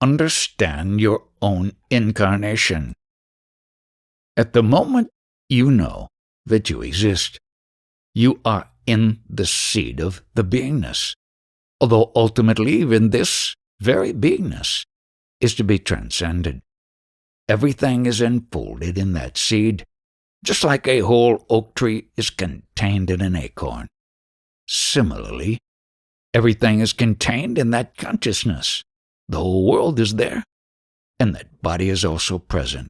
understand your own incarnation. At the moment you know that you exist, you are in the seed of the beingness, although ultimately even this very beingness is to be transcended. Everything is enfolded in that seed, just like a whole oak tree is contained in an acorn. Similarly, everything is contained in that consciousness. The whole world is there, and that body is also present.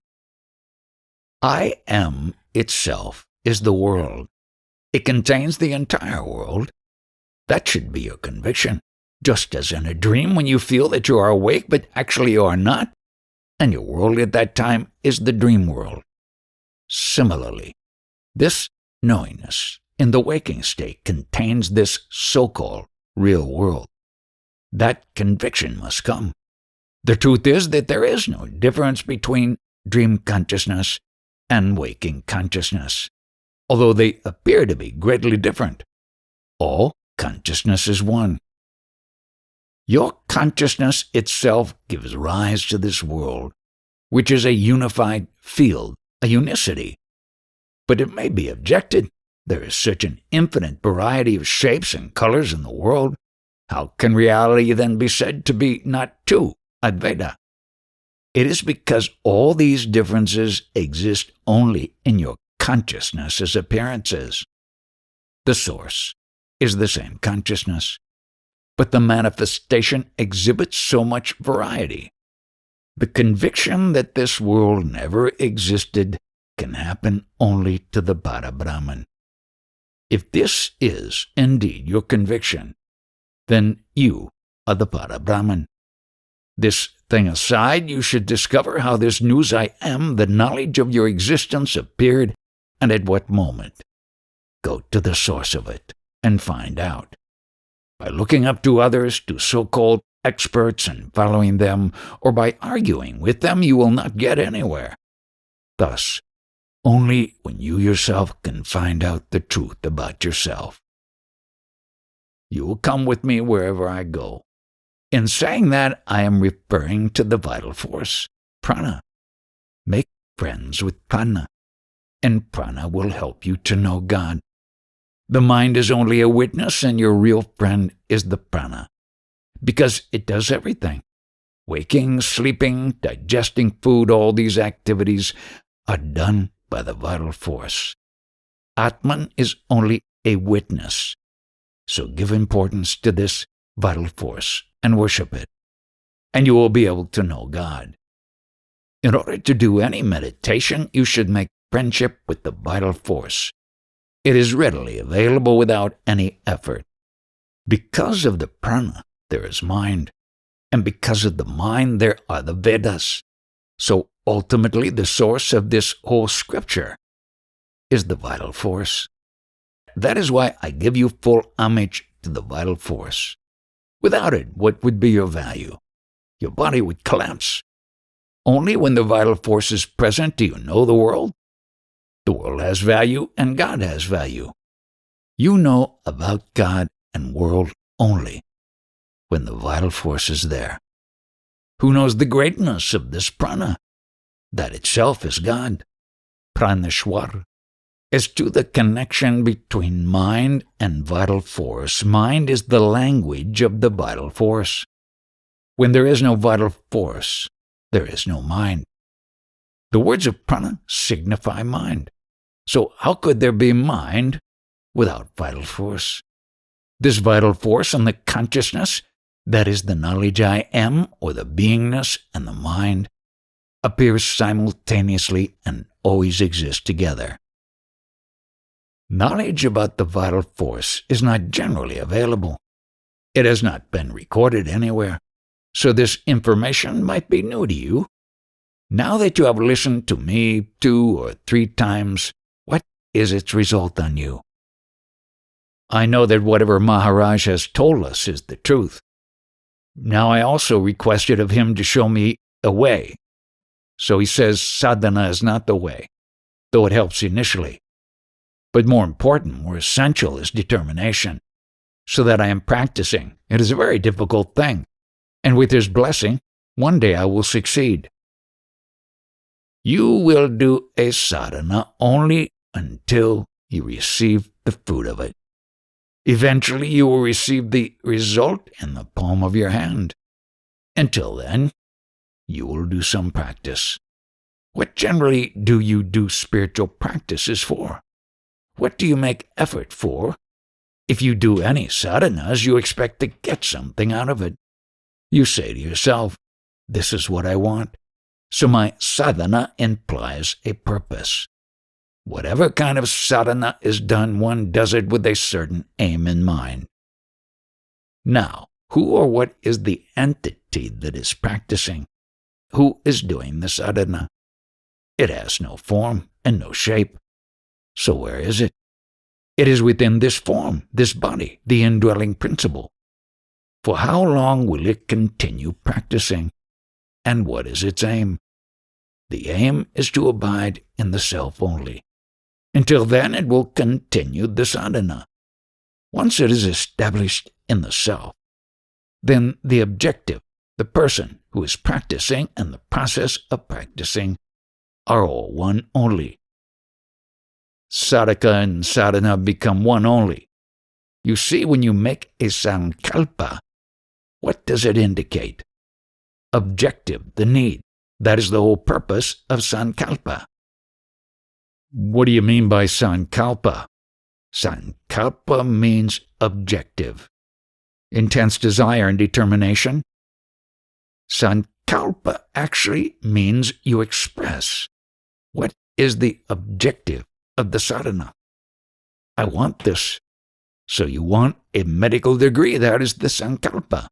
I am itself is the world. It contains the entire world. That should be your conviction. Just as in a dream when you feel that you are awake but actually you are not, and your world at that time is the dream world. Similarly, this knowingness in the waking state contains this so-called real world. That conviction must come. The truth is that there is no difference between dream consciousness and waking consciousness, although they appear to be greatly different. All consciousness is one. Your consciousness itself gives rise to this world, which is a unified field, a unicity. But it may be objected, there is such an infinite variety of shapes and colors in the world. How can reality then be said to be not two, Advaita? It is because all these differences exist only in your consciousness as appearances. The source is the same consciousness, but the manifestation exhibits so much variety. The conviction that this world never existed can happen only to the Para-Brahman. If this is indeed your conviction, then you are the Para-Brahman. This thing aside, you should discover how this news I am, the knowledge of your existence, appeared and at what moment. Go to the source of it and find out. By looking up to others, to so-called experts and following them, or by arguing with them, you will not get anywhere. Thus, only when you yourself can find out the truth about yourself. You will come with me wherever I go. In saying that, I am referring to the vital force, Prana. Make friends with Prana, and Prana will help you to know God. The mind is only a witness, and your real friend is the Prana, because it does everything. Waking, sleeping, digesting food, all these activities are done by the vital force. Atman is only a witness, so give importance to this vital force and worship it, and you will be able to know God. In order to do any meditation, you should make friendship with the vital force. It is readily available without any effort. Because of the prana, there is mind, and because of the mind, there are the Vedas. So ultimately, the source of this whole scripture is the vital force. That is why I give you full homage to the vital force. Without it, what would be your value? Your body would collapse. Only when the vital force is present do you know the world. The world has value and God has value. You know about God and world only when the vital force is there. Who knows the greatness of this prana? That itself is God. Pranashwar. As to the connection between mind and vital force, mind is the language of the vital force. When there is no vital force, there is no mind. The words of prana signify mind. So how could there be mind without vital force? This vital force and the consciousness, that is the knowledge I am, or the beingness and the mind, appears simultaneously and always exist together. Knowledge about the vital force is not generally available. It has not been recorded anywhere, so this information might be new to you. Now that you have listened to me 2 or 3 times, what is its result on you? I know that whatever Maharaj has told us is the truth. Now I also requested of him to show me a way. So he says sadhana is not the way, though it helps initially. But more important, more essential is determination, so that I am practicing. It is a very difficult thing, and with his blessing, One day I will succeed. You will do a sadhana only until you receive the fruit of it. Eventually you will receive the result in the palm of your hand. Until then, you will do some practice. What generally do you do spiritual practices for? What do you make effort for? If you do any sadhanas, you expect to get something out of it. You say to yourself, this is what I want. So my sadhana implies a purpose. Whatever kind of sadhana is done, one does it with a certain aim in mind. Now, who or what is the entity that is practicing? Who is doing the sadhana? It has no form and no shape. So where is it? It is within this form, this body, the indwelling principle. For how long will it continue practicing? And what is its aim? The aim is to abide in the self only. Until then, it will continue the sadhana. Once it is established in the self, then the objective, the person who is practicing and the process of practicing are all one only. Sadhaka and sadhana become one only. You see, when you make a sankalpa, what does it indicate? Objective, the need. That is the whole purpose of sankalpa. What do you mean by sankalpa? Sankalpa means objective. Intense desire and determination. Sankalpa actually means you express. What is the objective of the sadhana? I want this. So you want a medical degree, that is the sankalpa.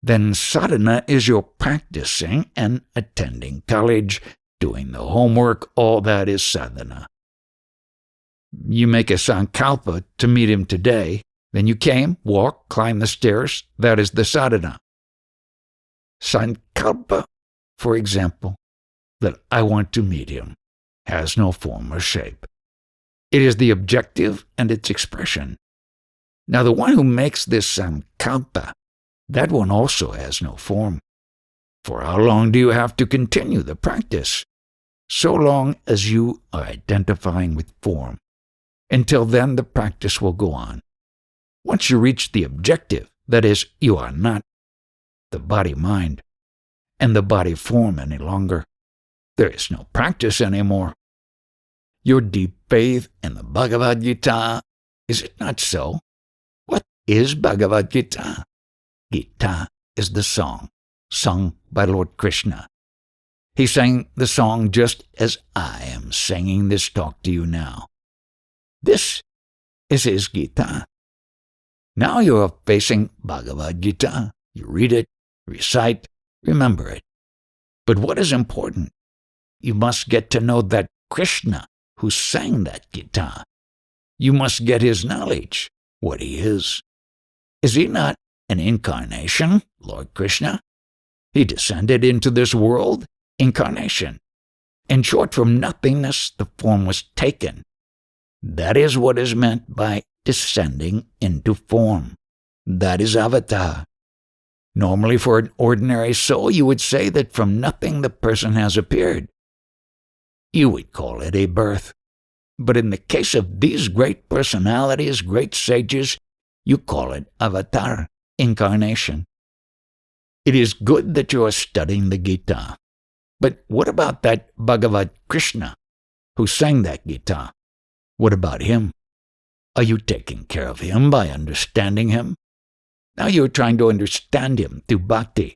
Then sadhana is your practicing and attending college, doing the homework, all that is sadhana. You make a sankalpa to meet him today, then you came, walked, climbed the stairs, that is the sadhana. Sankalpa, for example, that I want to meet him, has no form or shape. It is the objective and its expression. Now the one who makes this sankalpa, that one also has no form. For how long do you have to continue the practice? So long as you are identifying with form. Until then, the practice will go on. Once you reach the objective, that is, you are not the body-mind and the body form any longer, there is no practice anymore. Your deep faith in the Bhagavad Gita, is it not so? What is Bhagavad Gita? Gita is the song, sung by Lord Krishna. He sang the song just as I am singing this talk to you now. This is his Gita. Now you are facing Bhagavad Gita. You read it, recite, remember it. But what is important? You must get to know that Krishna who sang that Gita. You must get his knowledge, what he is. Is he not an incarnation, Lord Krishna? He descended into this world, incarnation. In short, from nothingness the form was taken. That is what is meant by descending into form. That is avatar. Normally for an ordinary soul, you would say that from nothing the person has appeared. You would call it a birth. But in the case of these great personalities, great sages, you call it avatar, incarnation. It is good that you are studying the Gita. But what about that Bhagavad Krishna who sang that Gita? What about him? Are you taking care of him by understanding him? Now you are trying to understand him through bhakti.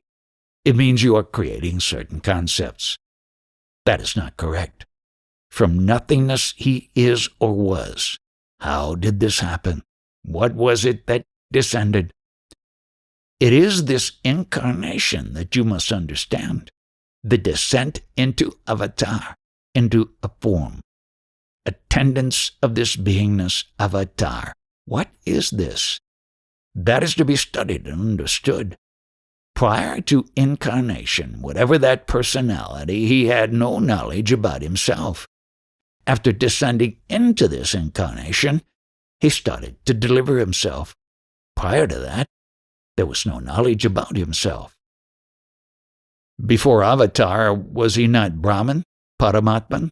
It means you are creating certain concepts. That is not correct. From nothingness he is or was. How did this happen? What was it that descended? It is this incarnation that you must understand. The descent into avatar, into a form. Attendance of this beingness, avatar. What is this? That is to be studied and understood. Prior to incarnation, whatever that personality, he had no knowledge about himself. After descending into this incarnation, he started to deliver himself. Prior to that, there was no knowledge about himself. Before Avatar, was he not Brahman, Paramatman?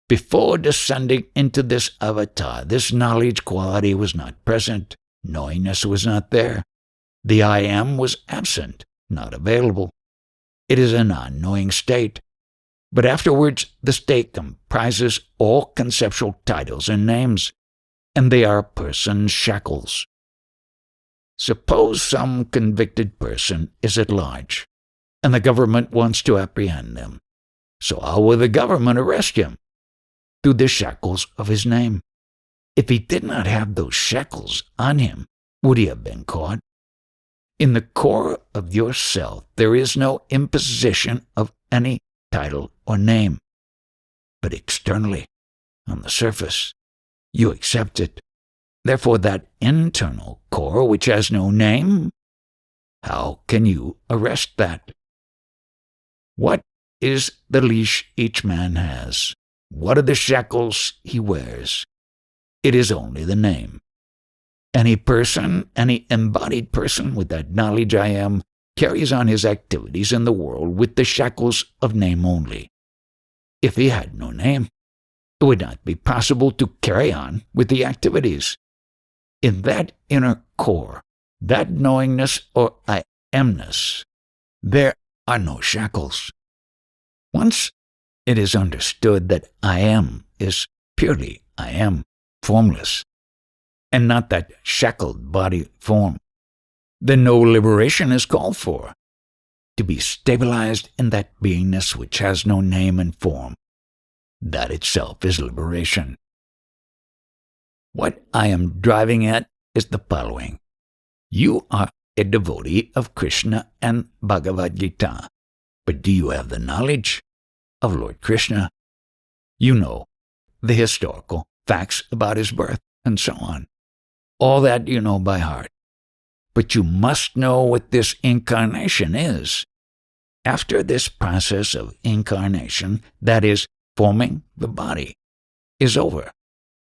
Before descending into this avatar, this knowledge quality was not present. Knowingness was not there. The I am was absent, not available. It is a non-knowing state. But afterwards, the state comprises all conceptual titles and names, and they are person's shackles. Suppose some convicted person is at large, and the government wants to apprehend them. So how will the government arrest him? Through the shackles of his name. If he did not have those shackles on him, would he have been caught? In the core of yourself, there is no imposition of any title or name. But externally, on the surface, you accept it. Therefore, that internal core which has no name, how can you arrest that? What is the leash each man has? What are the shackles he wears? It is only the name. Any person, any embodied person with that knowledge I am, carries on his activities in the world with the shackles of name only. If he had no name, it would not be possible to carry on with the activities. In that inner core, that knowingness or I amness, there are no shackles. Once it is understood that I am is purely I am, formless, and not that shackled body form, then no liberation is called for. To be stabilized in that beingness which has no name and form, that itself is liberation. What I am driving at is the following. You are a devotee of Krishna and Bhagavad Gita, but do you have the knowledge of Lord Krishna? You know the historical facts about his birth and so on. All that you know by heart. But you must know what this incarnation is. After this process of incarnation, that is, forming the body, is over,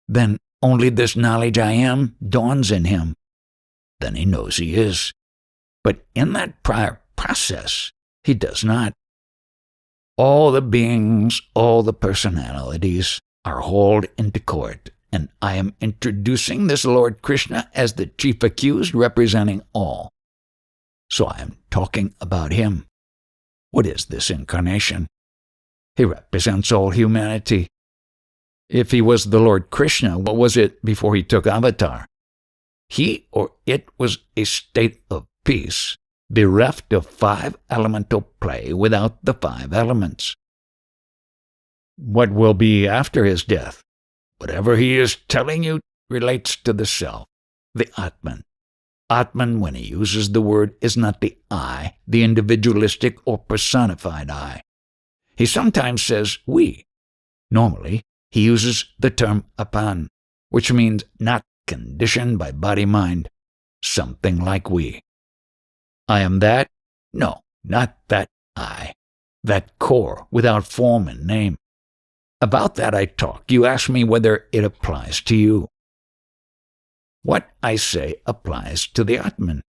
then only this knowledge I am dawns in him. Then he knows he is. But in that prior process, he does not. All the beings, all the personalities are hauled into court, and I am introducing this Lord Krishna as the chief accused representing all. So I am talking about him. What is this incarnation? He represents all humanity. If he was the Lord Krishna, what was it before he took avatar? He or it was a state of peace, bereft of five elemental play without the five elements. What will be after his death? Whatever he is telling you relates to the self, the Atman. Atman, when he uses the word, is not the I, the individualistic or personified I. He sometimes says we. Normally, he uses the term apan, which means not conditioned by body-mind, something like we. I am that? No, not that I. That core, without form and name. About that I talk. You ask me whether it applies to you. What I say applies to the Atman.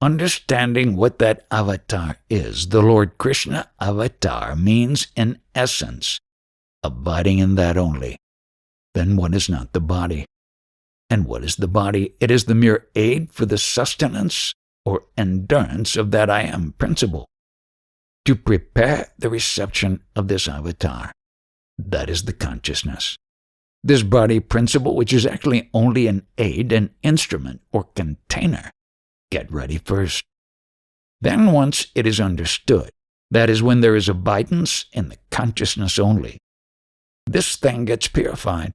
Understanding what that avatar is, the Lord Krishna avatar means in essence, abiding in that only. Then what is not the body? And what is the body? It is the mere aid for the sustenance or endurance of that I am principle. To prepare the reception of this avatar. That is the consciousness. This body principle, which is actually only an aid, an instrument, or container, get ready first. Then once it is understood, that is when there is abidance in the consciousness only, this thing gets purified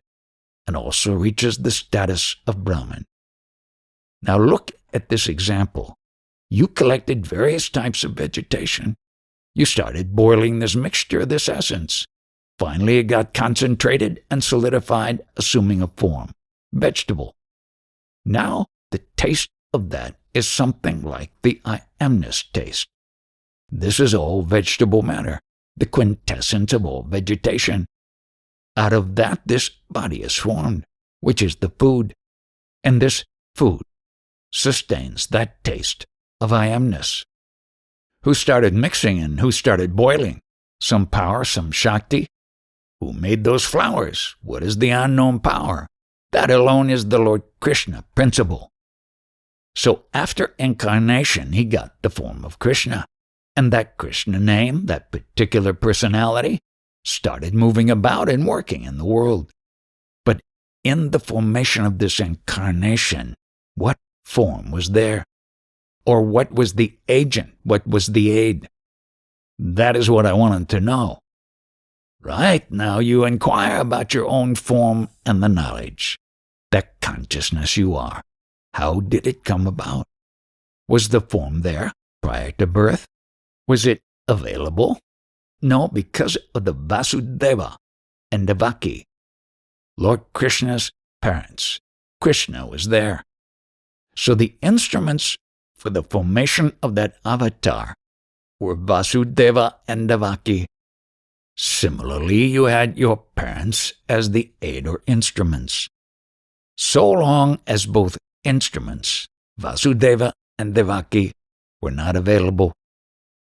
and also reaches the status of Brahman. Now look at this example. You collected various types of vegetation. You started boiling this mixture, this essence. Finally, it got concentrated and solidified, assuming a form, vegetable. Now, the taste of that is something like the I amness taste. This is all vegetable matter, the quintessence of all vegetation. Out of that, this body is formed, which is the food, and this food sustains that taste of I amness. Who started mixing and who started boiling? Some power, some Shakti? Who made those flowers? What is the unknown power? That alone is the Lord Krishna principle. So after incarnation, he got the form of Krishna. And that Krishna name, that particular personality, started moving about and working in the world. But in the formation of this incarnation, what form was there? Or what was the agent? What was the aid? That is what I wanted to know. Right now you inquire about your own form and the knowledge, that consciousness you are. How did it come about? Was the form there prior to birth? Was it available? No, because of the Vasudeva and Devaki, Lord Krishna's parents. Krishna was there. So the instruments for the formation of that avatar were Vasudeva and Devaki. Similarly, you had your parents as the aid or instruments. So long as both instruments, Vasudeva and Devaki, were not available,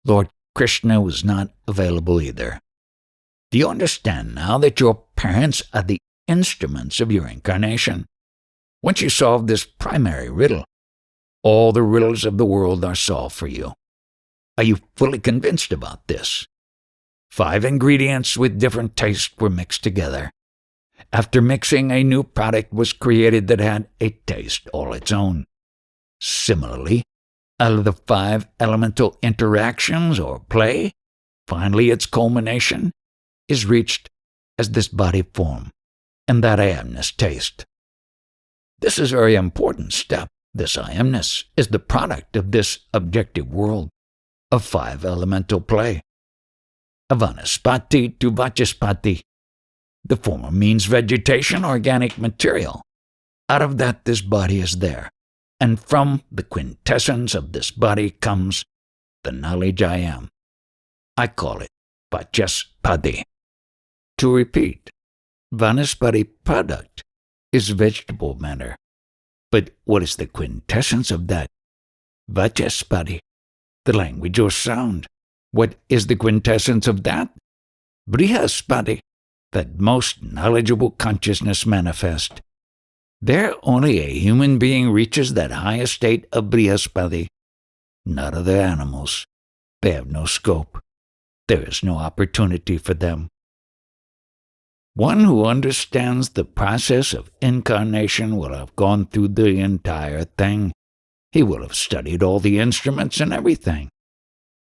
Lord Krishna was not available either. Do you understand now that your parents are the instruments of your incarnation? Once you solve this primary riddle, all the riddles of the world are solved for you. Are you fully convinced about this? 5 ingredients with different tastes were mixed together. After mixing, a new product was created that had a taste all its own. Similarly, out of the 5 elemental interactions or play, finally its culmination is reached as this body form and that I amness taste. This is a very important step. This I amness is the product of this objective world of 5 elemental play. Of Vanaspati to Vachaspati. The former means vegetation, organic material. Out of that, this body is there. And from the quintessence of this body comes the knowledge I am. I call it Vachaspati. To repeat, Vanaspati product is vegetable matter. But what is the quintessence of that? Vachaspati, the language or sound. What is the quintessence of that? Brihaspati, that most knowledgeable consciousness manifest. There only a human being reaches that highest state of Brihaspati, not other animals. They have no scope. There is no opportunity for them. One who understands the process of incarnation will have gone through the entire thing. He will have studied all the instruments and everything.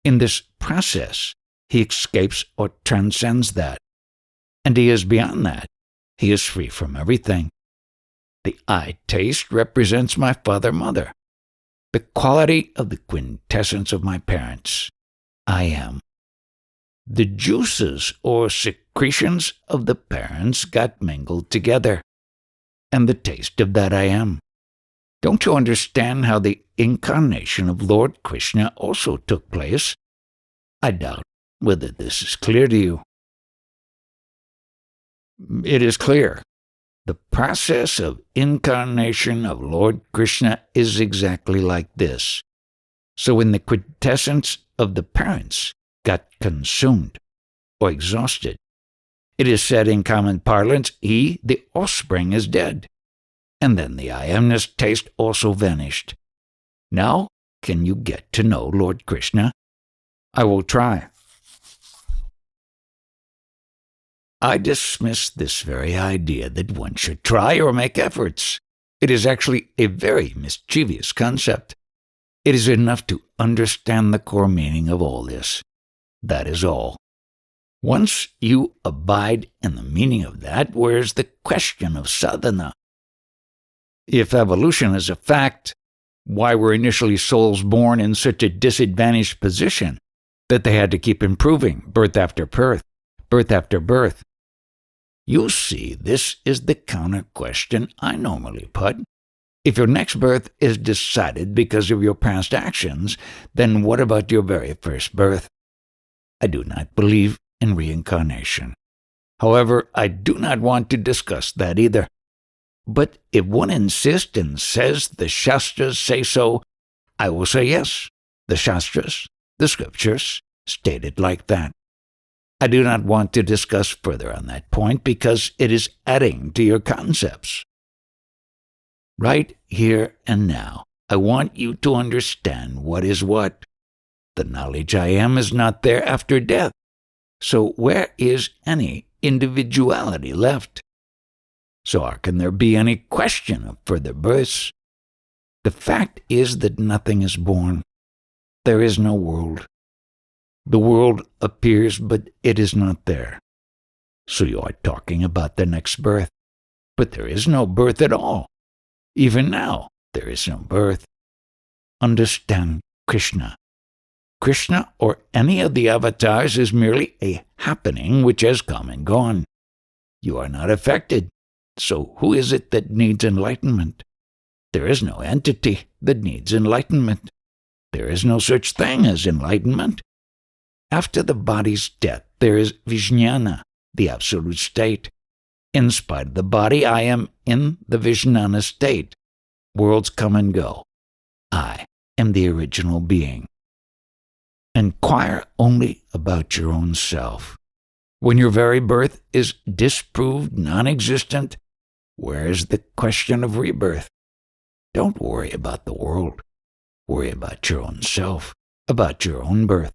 In this process, he escapes or transcends that. And he is beyond that. He is free from everything. The I taste represents my father-mother, the quality of the quintessence of my parents. I am. The juices or secretions of the parents got mingled together, and the taste of that I am. Don't you understand how the incarnation of Lord Krishna also took place? I doubt whether this is clear to you. It is clear. The process of incarnation of Lord Krishna is exactly like this. So when the quintessence of the parents got consumed or exhausted, it is said in common parlance, he, the offspring, is dead. And then the I amness taste also vanished. Now, can you get to know Lord Krishna? I will try. I dismiss this very idea that one should try or make efforts. It is actually a very mischievous concept. It is enough to understand the core meaning of all this. That is all. Once you abide in the meaning of that, where's the question of sadhana? If evolution is a fact, why were initially souls born in such a disadvantaged position that they had to keep improving birth after birth, birth after birth? You see, this is the counter question I normally put. If your next birth is decided because of your past actions, then what about your very first birth? I do not believe in reincarnation. However, I do not want to discuss that either. But if one insists and says the Shastras say so, I will say yes, the Shastras, The scriptures state it like that. I do not want to discuss further on that point because it is adding to your concepts. Right here and now, I want you to understand what is what. The knowledge I am is not there after death. So where is any individuality left? So how can there be any question of further births? The fact is that nothing is born. There is no world. The world appears, but it is not there. So you are talking about the next birth. But there is no birth at all. Even now, there is no birth. Understand Krishna. Krishna or any of the avatars is merely a happening which has come and gone. You are not affected. So who is it that needs enlightenment? There is no entity that needs enlightenment. There is no such thing as enlightenment. After the body's death, there is Vijnana, the absolute state. In spite of the body, I am in the Vijnana state. Worlds come and go. I am the original being. Inquire only about your own self. When your very birth is disproved non-existent, where is the question of rebirth? Don't worry about the world. Worry about your own self, about your own birth.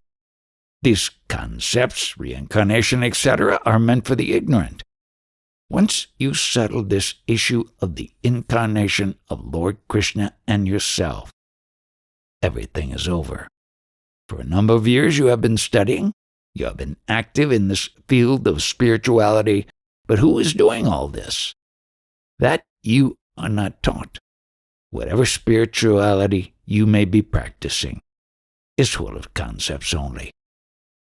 These concepts, reincarnation, etc., are meant for the ignorant. Once you settle this issue of the incarnation of Lord Krishna and yourself, everything is over. For a number of years you have been studying, you have been active in this field of spirituality, but who is doing all this? That you are not taught. Whatever spirituality you may be practicing is full of concepts only.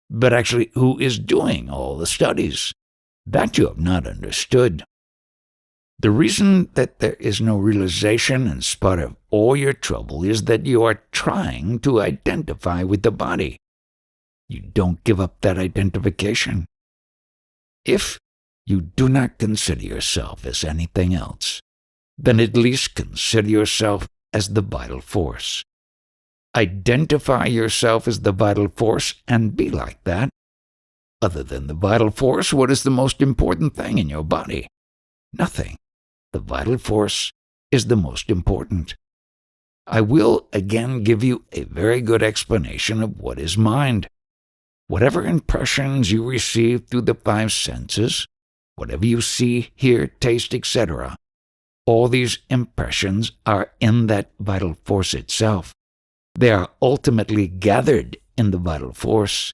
But actually, who is doing all the studies? That you have not understood. The reason that there is no realization in spite of all your trouble is that you are trying to identify with the body. You don't give up that identification. If you do not consider yourself as anything else, then at least consider yourself as the vital force. Identify yourself as the vital force and be like that. Other than the vital force, what is the most important thing in your body? Nothing. The vital force is the most important. I will again give you a very good explanation of what is mind. Whatever impressions you receive through the five senses, whatever you see, hear, taste, etc., all these impressions are in that vital force itself. They are ultimately gathered in the vital force,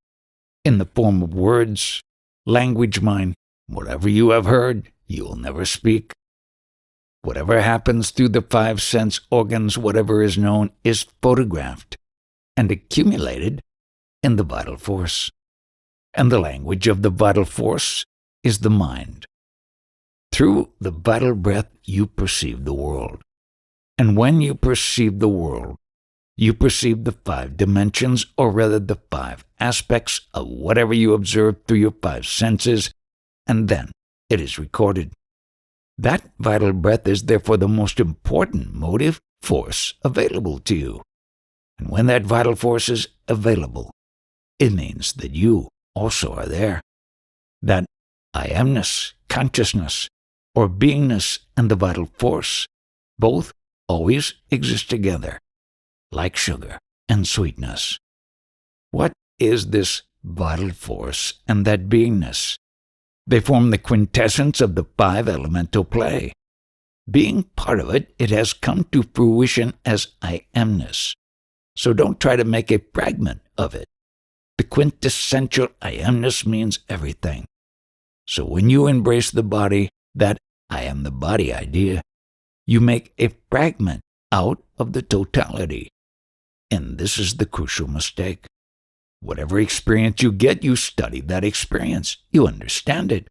in the form of words, language mind. Whatever you have heard, you will never speak. Whatever happens through the five sense organs, whatever is known, is photographed and accumulated in the vital force. And the language of the vital force is the mind. Through the vital breath, you perceive the world. And when you perceive the world, you perceive the five dimensions, or rather the five aspects of whatever you observe through your five senses, and then it is recorded. That vital breath is therefore the most important motive force available to you. And when that vital force is available, it means that you also are there. That I amness, consciousness, or beingness and the vital force both always exist together, like sugar and sweetness. What is this vital force and that beingness? They form the quintessence of the five elemental play. Being part of it, it has come to fruition as I amness. So don't try to make a fragment of it. The quintessential I amness means everything. So when you embrace the body, that I am the body idea, you make a fragment out of the totality. And this is the crucial mistake. Whatever experience you get, you study that experience. You understand it.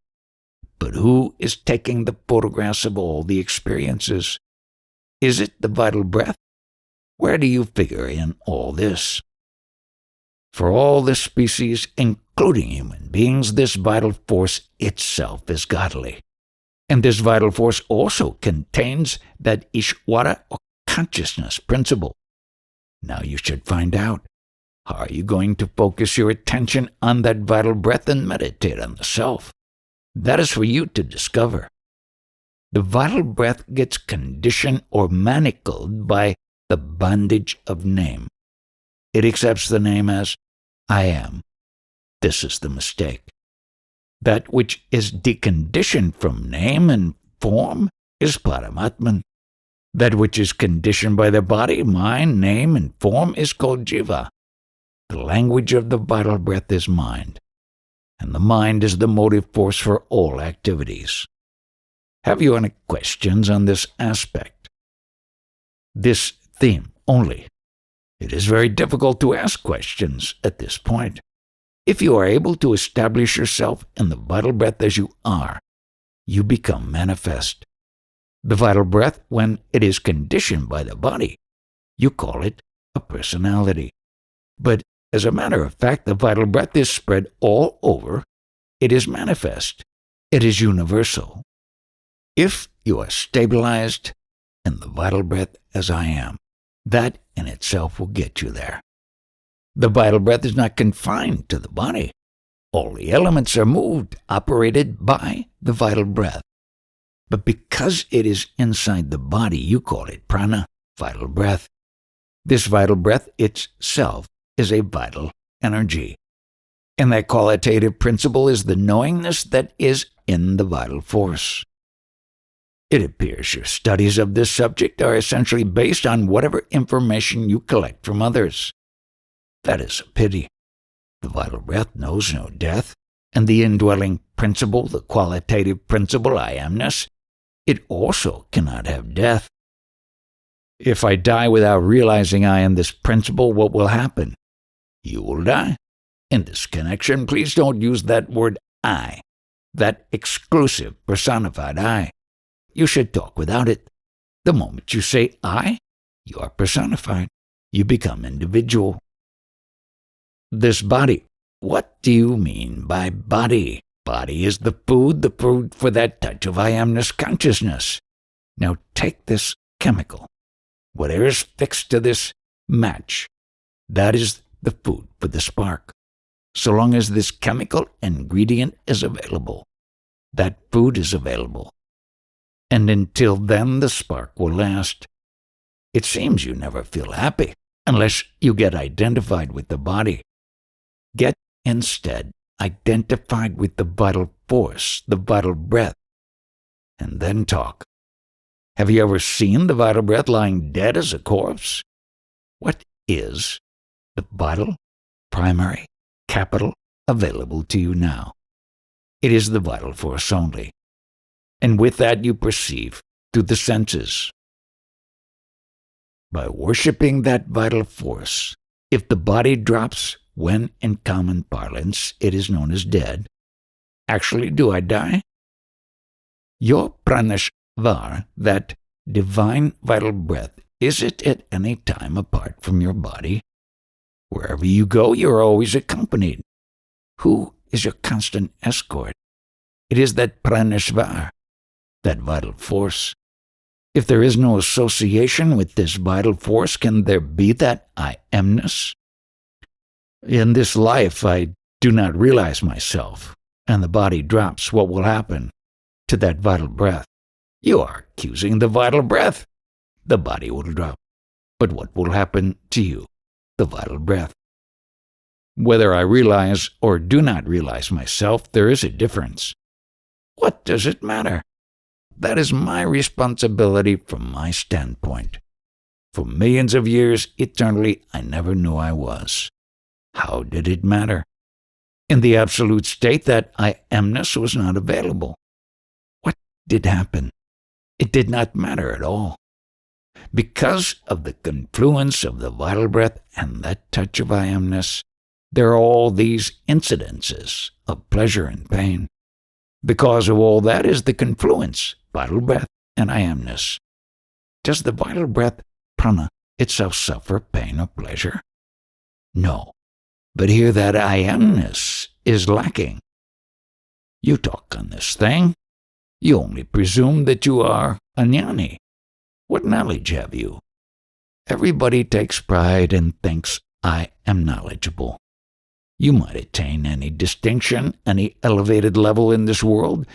But who is taking the photographs of all the experiences? Is it the vital breath? Where do you figure in all this? For all the species, including human beings, this vital force itself is godly. And this vital force also contains that Ishvara or consciousness principle. Now you should find out, How are you going to focus your attention on that vital breath and meditate on the self? That is for you to discover. The vital breath gets conditioned or manacled by the bondage of name. It accepts the name as I am. This is the mistake. That which is deconditioned from name and form is Paramatman. That which is conditioned by the body, mind, name, and form is called Jiva. The language of the vital breath is mind, and the mind is the motive force for all activities. Have you any questions on this aspect? This theme only. It is very difficult to ask questions at this point. If you are able to establish yourself in the vital breath as you are, you become manifest. The vital breath, when it is conditioned by the body, you call it a personality. But as a matter of fact, the vital breath is spread all over. It is manifest. It is universal. If you are stabilized in the vital breath as I am, that in itself will get you there. The vital breath is not confined to the body. All the elements are moved, operated by the vital breath. But because it is inside the body, you call it prana, vital breath. This vital breath itself is a vital energy. And that qualitative principle is the knowingness that is in the vital force. It appears your studies of this subject are essentially based on whatever information you collect from others. That is a pity. The vital breath knows no death, and the indwelling principle, the qualitative principle, I amness, it also cannot have death. If I die without realizing I am this principle, what will happen? You will die. In this connection, please don't use that word I, that exclusive personified I. You should talk without it. The moment you say I, you are personified. You become individual. This body. What do you mean by body? Body is the food for that touch of I amness consciousness. Now take this chemical. Whatever is fixed to this match, that is the food for the spark. So long as this chemical ingredient is available, that food is available. And until then, the spark will last. It seems you never feel happy unless you get identified with the body. Get instead identified with the vital force, the vital breath, and then talk. Have you ever seen the vital breath lying dead as a corpse? What is the vital, primary, capital available to you now? It is the vital force only. And with that you perceive through the senses. By worshipping that vital force, if the body drops when in common parlance it is known as dead, actually do I die? Your pranashvar, that divine vital breath, is it at any time apart from your body? Wherever you go, you are always accompanied. Who is your constant escort? It is that pranashvar, that vital force. If there is no association with this vital force, can there be that I amness? In this life, I do not realize myself, and the body drops. What will happen to that vital breath? You are accusing the vital breath. The body will drop. But what will happen to you, the vital breath? Whether I realize or do not realize myself, there is a difference. What does it matter? That is my responsibility from my standpoint. For millions of years, eternally, I never knew I was. How did it matter? In the absolute state, that I amness was not available. What did happen? It did not matter at all. Because of the confluence of the vital breath and that touch of I amness, there are all these incidences of pleasure and pain. The cause of all that is the confluence, vital breath and I amness. Does the vital breath, prana, itself suffer pain or pleasure? No. But here that I amness is lacking. You talk on this thing. You only presume that you are a jnani. What knowledge have you? Everybody takes pride and thinks I am knowledgeable. You might attain any distinction, any elevated level in this world,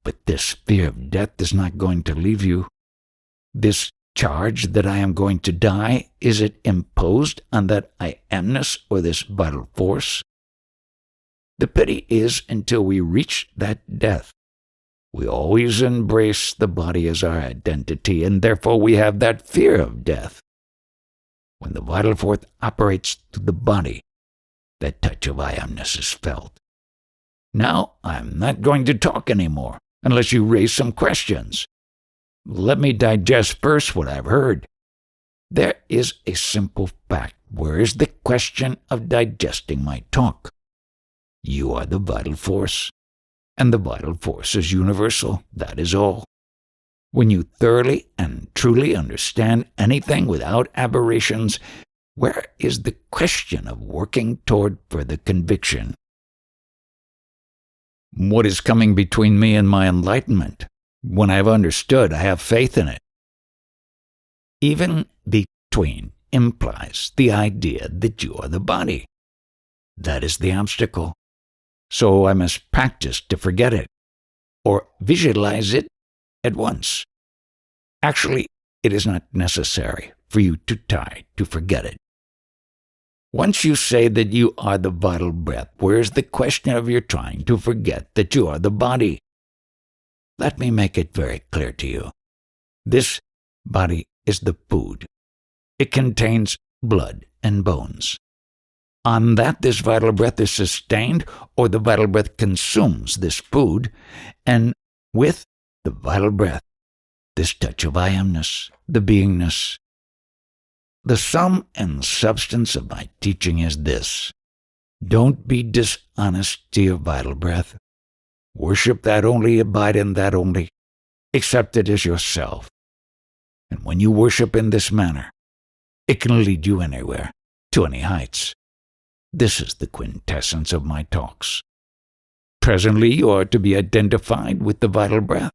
but this fear of death is not going to leave you. This charge that I am going to die, is it imposed on that I amness or this vital force? The pity is, until we reach that death, we always embrace the body as our identity, and therefore we have that fear of death. When the vital force operates through the body, that touch of I amness is felt. Now, I'm not going to talk anymore, unless you raise some questions. Let me digest first what I've heard. There is a simple fact. Where is the question of digesting my talk? You are the vital force, and the vital force is universal. That is all. When you thoroughly and truly understand anything without aberrations, where is the question of working toward further conviction? What is coming between me and my enlightenment? When I have understood, I have faith in it. Even between implies the idea that you are the body. That is the obstacle. So I must practice to forget it, or visualize it at once. Actually, it is not necessary for you to try to forget it. Once you say that you are the vital breath, where is the question of your trying to forget that you are the body? Let me make it very clear to you. This body is the food. It contains blood and bones. On that, this vital breath is sustained, or the vital breath consumes this food, and with the vital breath, this touch of I amness, the beingness. The sum and substance of my teaching is this. Don't be dishonest to your vital breath. Worship that only, abide in that only. Accept it as yourself. And when you worship in this manner, it can lead you anywhere, to any heights. This is the quintessence of my talks. Presently you are to be identified with the vital breath.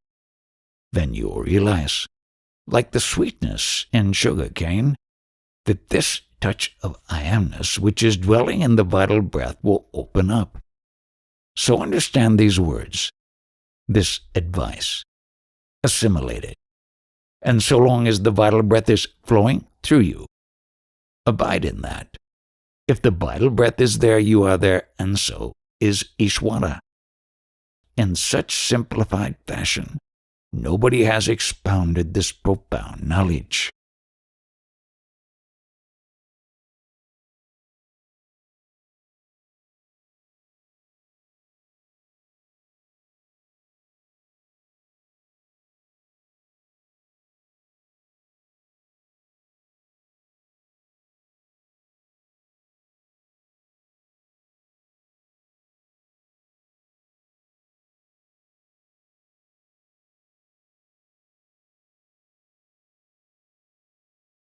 Then you will realize, like the sweetness in sugar cane, that this touch of I amness, which is dwelling in the vital breath, will open up. So understand these words, this advice, assimilate it, and so long as the vital breath is flowing through you, abide in that. If the vital breath is there, you are there, and so is Ishvara. In such simplified fashion, nobody has expounded this profound knowledge.